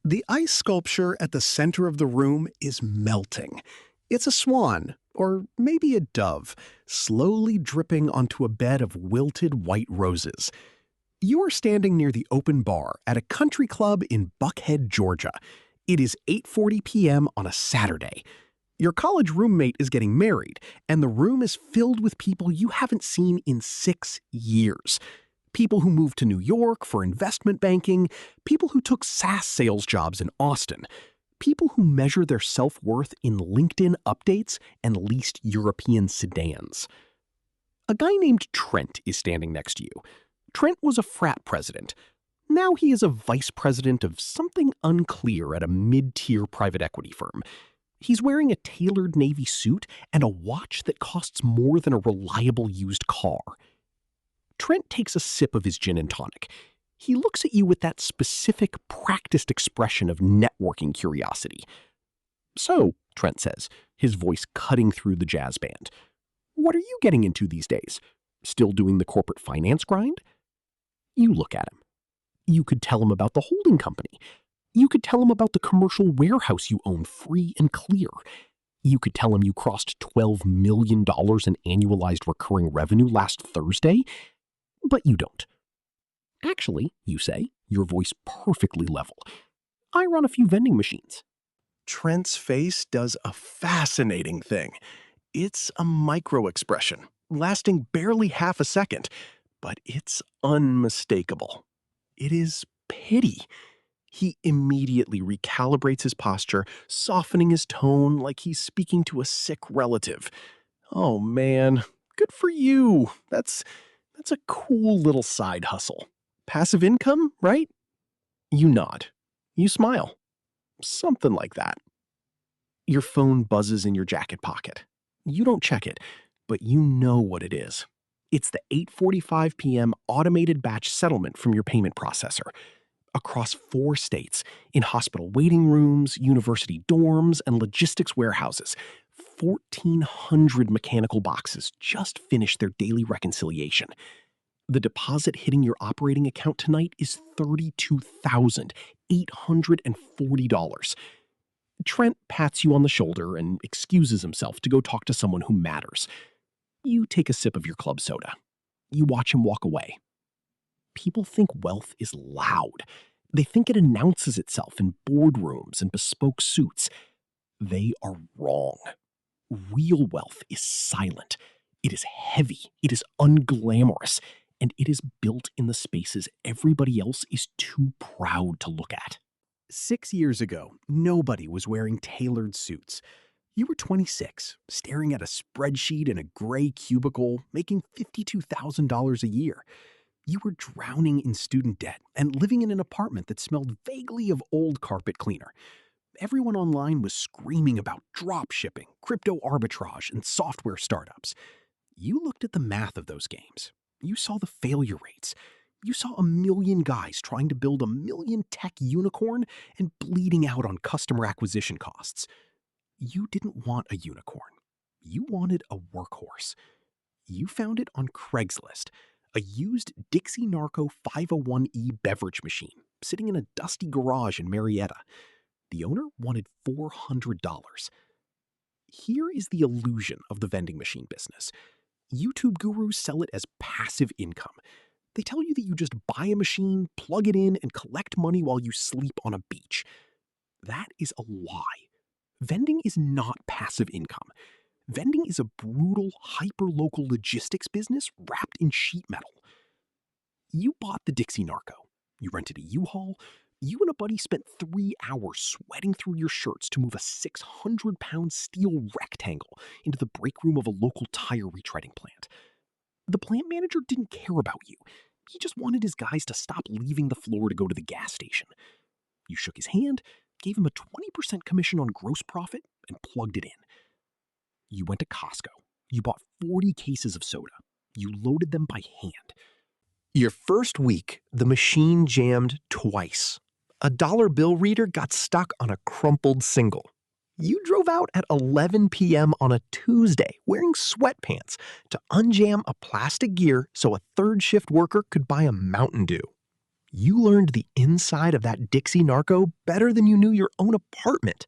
The ice sculpture at the center of the room is melting. It's a swan, or maybe a dove, slowly dripping onto a bed of wilted white roses. You are standing near the open bar at a country club in Buckhead, Georgia. It is 8:40 p.m. on a Saturday. Your college roommate is getting married, and the room is filled with people you haven't seen in 6 years. People who moved to New York for investment banking, people who took SaaS sales jobs in Austin, people who measure their self-worth in LinkedIn updates and leased European sedans. A guy named Trent is standing next to you. Trent was a frat president. Now he is a vice president of something unclear at a mid-tier private equity firm. He's wearing a tailored navy suit and a watch that costs more than a reliable used car. Trent takes a sip of his gin and tonic. He looks at you with that specific, practiced expression of networking curiosity. "So," Trent says, his voice cutting through the jazz band, "what are you getting into these days? Still doing the corporate finance grind?" You look at him. You could tell him about the holding company. You could tell him about the commercial warehouse you own free and clear. You could tell him you crossed $12 million in annualized recurring revenue last Thursday, but you don't. "Actually," you say, your voice perfectly level, "I run a few vending machines." Trent's face does a fascinating thing. It's a micro-expression, lasting barely half a second, but it's unmistakable. It is pity. He immediately recalibrates his posture, softening his tone like he's speaking to a sick relative. "Oh man, good for you. That's a cool little side hustle. Passive income, right?" You nod. You smile. Something like that. Your phone buzzes in your jacket pocket. You don't check it, but you know what it is. It's the 8:45 p.m. automated batch settlement from your payment processor. Across 4 states, in hospital waiting rooms, university dorms, and logistics warehouses, 1,400 mechanical boxes just finished their daily reconciliation. The deposit hitting your operating account tonight is $32,840. Trent pats you on the shoulder and excuses himself to go talk to someone who matters. You take a sip of your club soda. You watch him walk away. People think wealth is loud. They think it announces itself in boardrooms and bespoke suits. They are wrong. Real wealth is silent. It is heavy. It is unglamorous. And it is built in the spaces everybody else is too proud to look at. 6 years ago, nobody was wearing tailored suits. You were 26, staring at a spreadsheet in a gray cubicle, making $52,000 a year. You were drowning in student debt and living in an apartment that smelled vaguely of old carpet cleaner. Everyone online was screaming about drop shipping, crypto arbitrage, and software startups. You looked at the math of those games. You saw the failure rates. You saw a million guys trying to build a million tech unicorn and bleeding out on customer acquisition costs. You didn't want a unicorn. You wanted a workhorse. You found it on Craigslist, a used Dixie Narco 501E beverage machine sitting in a dusty garage in Marietta. The owner wanted $400. Here is the illusion of the vending machine business. YouTube gurus sell it as passive income. They tell you that you just buy a machine, plug it in, and collect money while you sleep on a beach. That is a lie. Vending is not passive income. Vending is a brutal, hyper-local logistics business wrapped in sheet metal. You bought the Dixie Narco. You rented a U-Haul. You and a buddy spent 3 hours sweating through your shirts to move a 600-pound steel rectangle into the break room of a local tire retreading plant. The plant manager didn't care about you. He just wanted his guys to stop leaving the floor to go to the gas station. You shook his hand, gave him a 20% commission on gross profit, and plugged it in. You went to Costco. You bought 40 cases of soda. You loaded them by hand. Your first week, the machine jammed twice. A dollar bill reader got stuck on a crumpled single. You drove out at 11 p.m. on a Tuesday wearing sweatpants to unjam a plastic gear so a third shift worker could buy a Mountain Dew. You learned the inside of that Dixie Narco better than you knew your own apartment.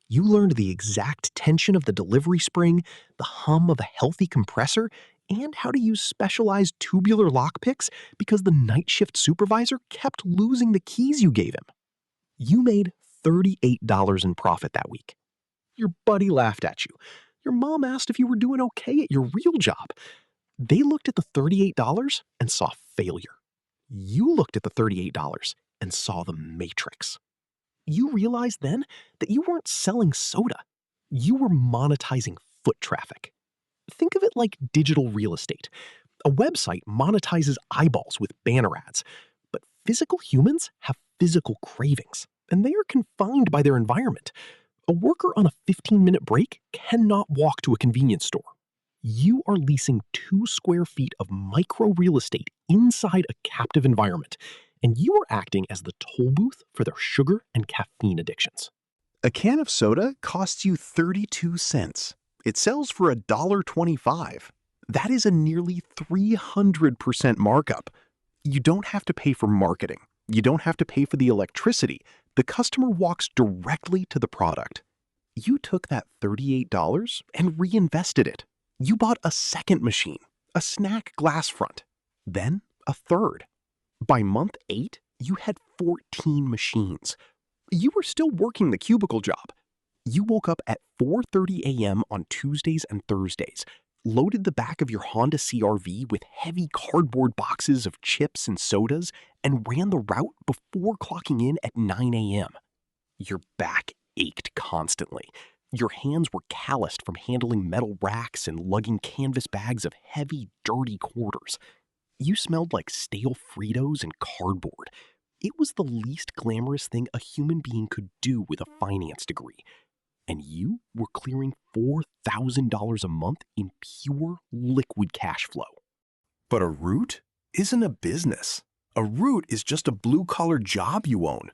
You learned the exact tension of the delivery spring, the hum of a healthy compressor, and how to use specialized tubular lockpicks because the night shift supervisor kept losing the keys you gave him. You made $38 in profit that week. Your buddy laughed at you. Your mom asked if you were doing okay at your real job. They looked at the $38 and saw failure. You looked at the $38 and saw the matrix. You realized then that you weren't selling soda. You were monetizing foot traffic. Think of it like digital real estate. A website monetizes eyeballs with banner ads, but physical humans have physical cravings, and they are confined by their environment. A worker on a 15-minute break cannot walk to a convenience store. You are leasing 2 square feet of micro real estate inside a captive environment, and you are acting as the toll booth for their sugar and caffeine addictions. A can of soda costs you 32 cents. It sells for $1.25. That is a nearly 300% markup. You don't have to pay for marketing. You don't have to pay for the electricity. The customer walks directly to the product. You took that $38 and reinvested it. You bought a second machine, a snack glass front, then a third. By month 8, you had 14 machines. You were still working the cubicle job. You woke up at 4:30 a.m. on Tuesdays and Thursdays, loaded the back of your Honda CR-V with heavy cardboard boxes of chips and sodas, and ran the route before clocking in at 9 a.m. Your back ached constantly. Your hands were calloused from handling metal racks and lugging canvas bags of heavy, dirty quarters. You smelled like stale Fritos and cardboard. It was the least glamorous thing a human being could do with a finance degree. And you were clearing $4,000 a month in pure liquid cash flow. But a route isn't a business. A route is just a blue-collar job you own.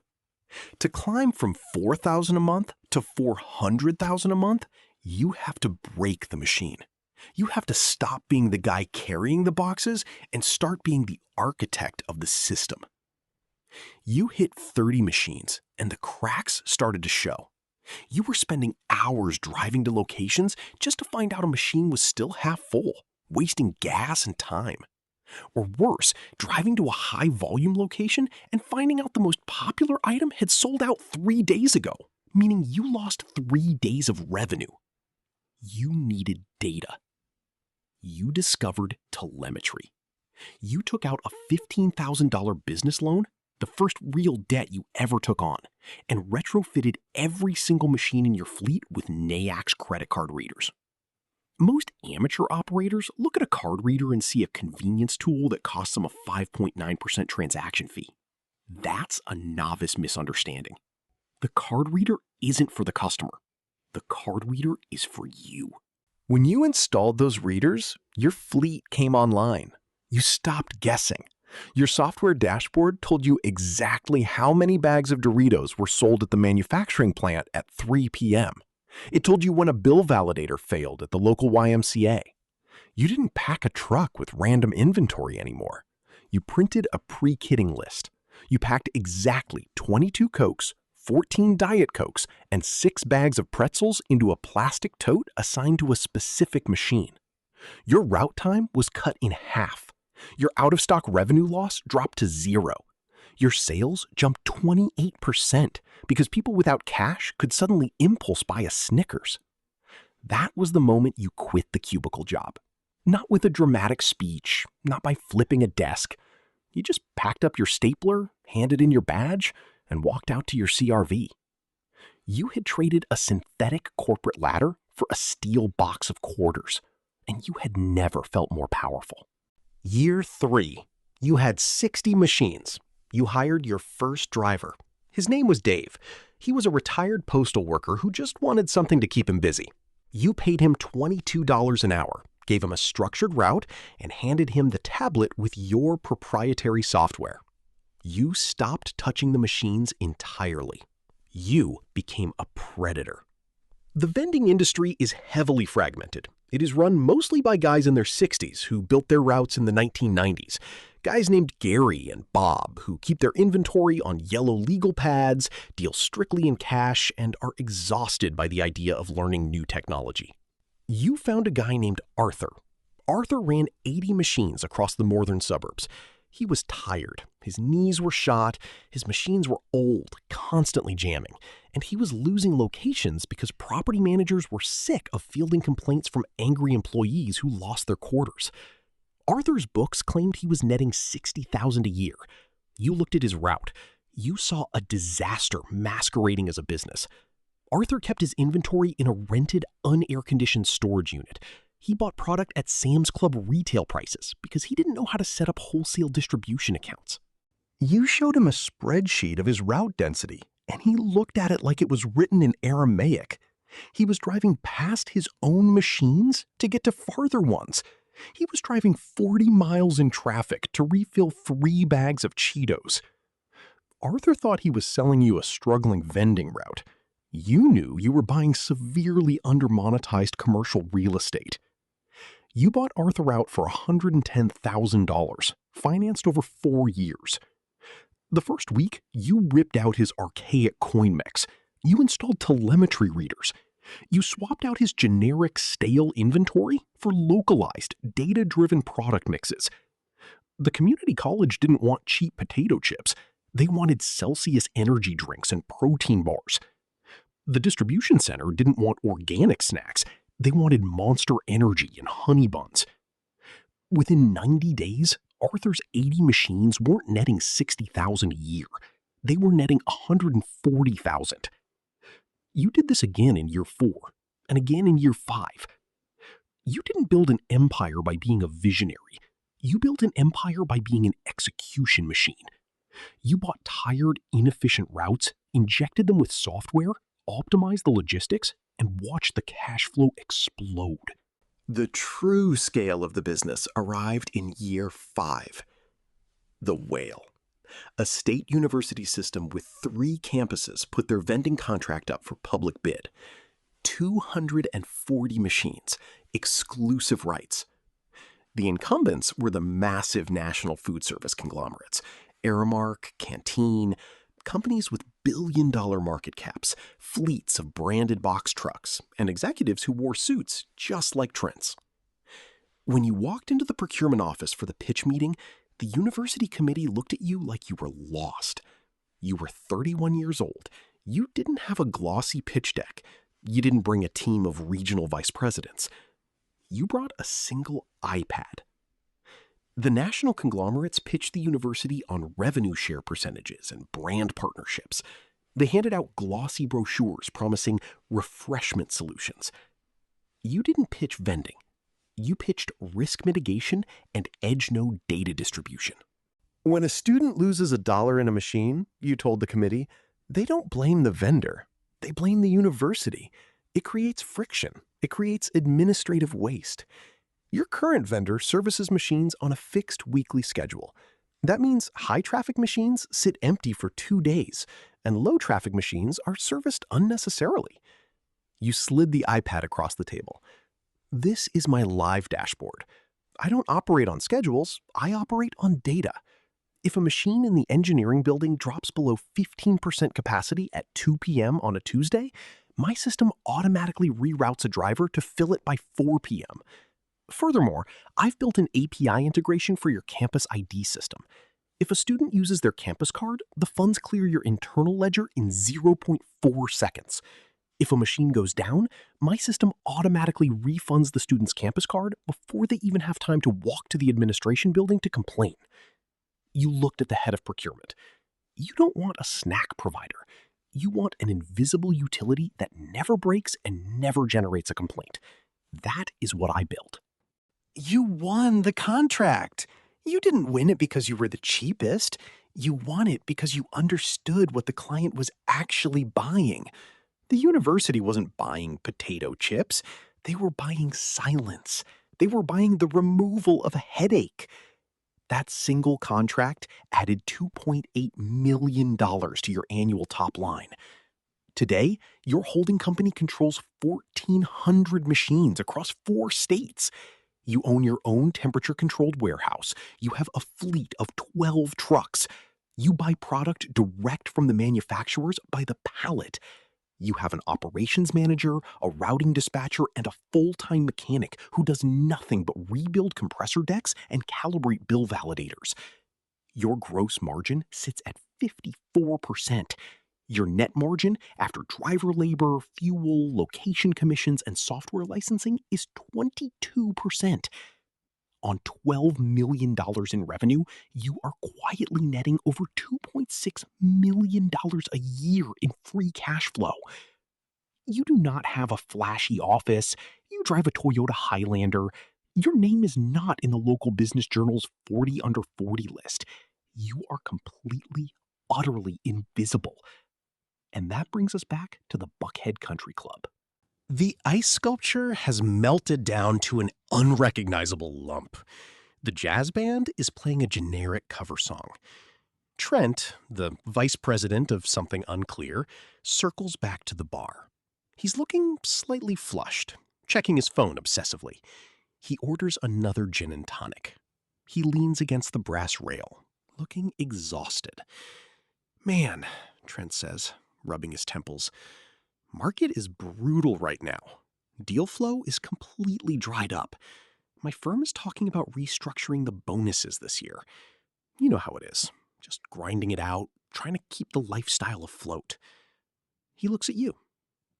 To climb from $4,000 a month to $400,000 a month, you have to break the machine. You have to stop being the guy carrying the boxes and start being the architect of the system. You hit 30 machines, and the cracks started to show. You were spending hours driving to locations just to find out a machine was still half full, wasting gas and time. Or worse, driving to a high-volume location and finding out the most popular item had sold out 3 days ago, meaning you lost 3 days of revenue. You needed data. You discovered telemetry. You took out a $15,000 business loan, the first real debt you ever took on, and retrofitted every single machine in your fleet with NAICS credit card readers. Most amateur operators look at a card reader and see a convenience tool that costs them a 5.9% transaction fee. That's a novice misunderstanding. The card reader isn't for the customer. The card reader is for you. When you installed those readers, your fleet came online. You stopped guessing. Your software dashboard told you exactly how many bags of Doritos were sold at the manufacturing plant at 3 p.m. It told you when a bill validator failed at the local YMCA. You didn't pack a truck with random inventory anymore. You printed a pre-kitting list. You packed exactly 22 Cokes, 14 Diet Cokes, and 6 bags of pretzels into a plastic tote assigned to a specific machine. Your route time was cut in half. Your out-of-stock revenue loss dropped to 0. Your sales jumped 28% because people without cash could suddenly impulse buy a Snickers. That was the moment you quit the cubicle job. Not with a dramatic speech, not by flipping a desk. You just packed up your stapler, handed in your badge, and walked out to your CR-V. You had traded a synthetic corporate ladder for a steel box of quarters, and you had never felt more powerful. Year 3, you had 60 machines. You hired your first driver. His name was Dave. He was a retired postal worker who just wanted something to keep him busy. You paid him $22 an hour, gave him a structured route, and handed him the tablet with your proprietary software. You stopped touching the machines entirely. You became a predator. The vending industry is heavily fragmented. It is run mostly by guys in their 60s who built their routes in the 1990s. Guys named Gary and Bob who keep their inventory on yellow legal pads, deal strictly in cash, and are exhausted by the idea of learning new technology. You found a guy named Arthur. Arthur ran 80 machines across the northern suburbs. He was tired. His knees were shot, his machines were old, constantly jamming, and he was losing locations because property managers were sick of fielding complaints from angry employees who lost their quarters. Arthur's books claimed he was netting $60,000 a year. You looked at his route. You saw a disaster masquerading as a business. Arthur kept his inventory in a rented, unair-conditioned storage unit. He bought product at Sam's Club retail prices because he didn't know how to set up wholesale distribution accounts. You showed him a spreadsheet of his route density, and he looked at it like it was written in Aramaic. He was driving past his own machines to get to farther ones. He was driving 40 miles in traffic to refill 3 bags of Cheetos. Arthur thought he was selling you a struggling vending route. You knew you were buying severely under-monetized commercial real estate. You bought Arthur out for $110,000, financed over 4 years. The first week, you ripped out his archaic coin mix. You installed telemetry readers. You swapped out his generic stale inventory for localized, data-driven product mixes. The community college didn't want cheap potato chips. They wanted Celsius energy drinks and protein bars. The distribution center didn't want organic snacks. They wanted Monster Energy and honey buns. Within 90 days, Arthur's 80 machines weren't netting $60,000 a year. They were netting $140,000. You did this again in year 4, and again in year 5. You didn't build an empire by being a visionary. You built an empire by being an execution machine. You bought tired, inefficient routes, injected them with software, optimized the logistics, and watched the cash flow explode. The true scale of the business arrived in year 5. The whale. A state university system with 3 campuses put their vending contract up for public bid. 240 machines, exclusive rights. The incumbents were the massive national food service conglomerates, Aramark, Canteen, companies with billion-dollar market caps, fleets of branded box trucks, and executives who wore suits just like Trent's. When you walked into the procurement office for the pitch meeting, the university committee looked at you like you were lost. You were 31 years old. You didn't have a glossy pitch deck. You didn't bring a team of regional vice presidents. You brought a single iPad. The national conglomerates pitched the university on revenue share percentages and brand partnerships. They handed out glossy brochures promising refreshment solutions. You didn't pitch vending. You pitched risk mitigation and edge node data distribution. When a student loses $1 in a machine, you told the committee, they don't blame the vendor. They blame the university. It creates friction. It creates administrative waste. Your current vendor services machines on a fixed weekly schedule. That means high-traffic machines sit empty for 2 days, and low-traffic machines are serviced unnecessarily. You slid the iPad across the table. This is my live dashboard. I don't operate on schedules. I operate on data. If a machine in the engineering building drops below 15% capacity at 2 p.m. on a Tuesday, my system automatically reroutes a driver to fill it by 4 p.m. Furthermore, I've built an API integration for your campus ID system. If a student uses their campus card, the funds clear your internal ledger in 0.4 seconds. If a machine goes down, my system automatically refunds the student's campus card before they even have time to walk to the administration building to complain. You looked at the head of procurement. You don't want a snack provider. You want an invisible utility that never breaks and never generates a complaint. That is what I built. You won the contract. You didn't win it because you were the cheapest. You won it because you understood what the client was actually buying. The university wasn't buying potato chips. They were buying silence. They were buying the removal of a headache. That single contract added $2.8 million to your annual top line. Today, your holding company controls 1,400 machines across 4 states. You own your own temperature-controlled warehouse. You have a fleet of 12 trucks. You buy product direct from the manufacturers by the pallet. You have an operations manager, a routing dispatcher, and a full-time mechanic who does nothing but rebuild compressor decks and calibrate bill validators. Your gross margin sits at 54%. Your net margin, after driver labor, fuel, location commissions, and software licensing, is 22%. On $12 million in revenue, you are quietly netting over $2.6 million a year in free cash flow. You do not have a flashy office. You drive a Toyota Highlander. Your name is not in the local business journal's 40 under 40 list. You are completely, utterly invisible. And that brings us back to the Buckhead Country Club. The ice sculpture has melted down to an unrecognizable lump. The jazz band is playing a generic cover song. Trent, the vice president of something unclear, circles back to the bar. He's looking slightly flushed, checking his phone obsessively. He orders another gin and tonic. He leans against the brass rail, looking exhausted. Man, Trent says, rubbing his temples. Market is brutal right now. Deal flow is completely dried up. My firm is talking about restructuring the bonuses this year. You know how it is. Just grinding it out, trying to keep the lifestyle afloat. He looks at you.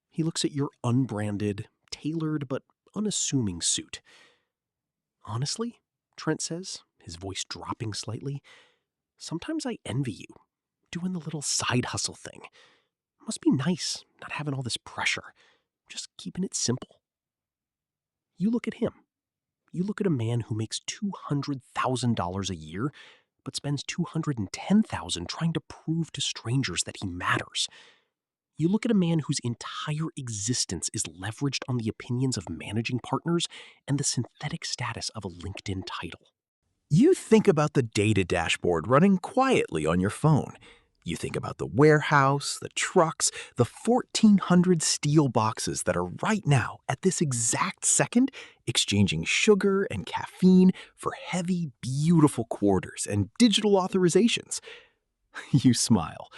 He looks at your unbranded, tailored but unassuming suit. Honestly, Trent says, his voice dropping slightly, sometimes I envy you, doing the little side hustle thing. Must be nice, not having all this pressure, just keeping it simple. You look at him. You look at a man who makes $200,000 a year, but spends $210,000 trying to prove to strangers that he matters. You look at a man whose entire existence is leveraged on the opinions of managing partners and the synthetic status of a LinkedIn title. You think about the data dashboard running quietly on your phone. You think about the warehouse, the trucks, the 1,400 steel boxes that are right now, at this exact second, exchanging sugar and caffeine for heavy, beautiful quarters and digital authorizations. You smile.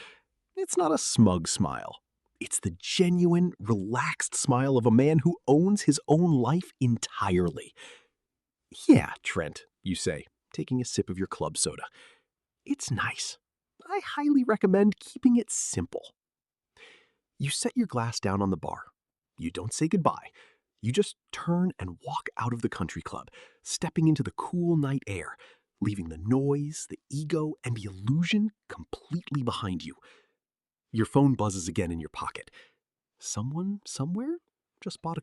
It's not a smug smile. It's the genuine, relaxed smile of a man who owns his own life entirely. Yeah, Trent, you say, taking a sip of your club soda. It's nice. I highly recommend keeping it simple. You set your glass down on the bar. You don't say goodbye. You just turn and walk out of the country club, stepping into the cool night air, leaving the noise, the ego, and the illusion completely behind you. Your phone buzzes again in your pocket. Someone, somewhere, just bought a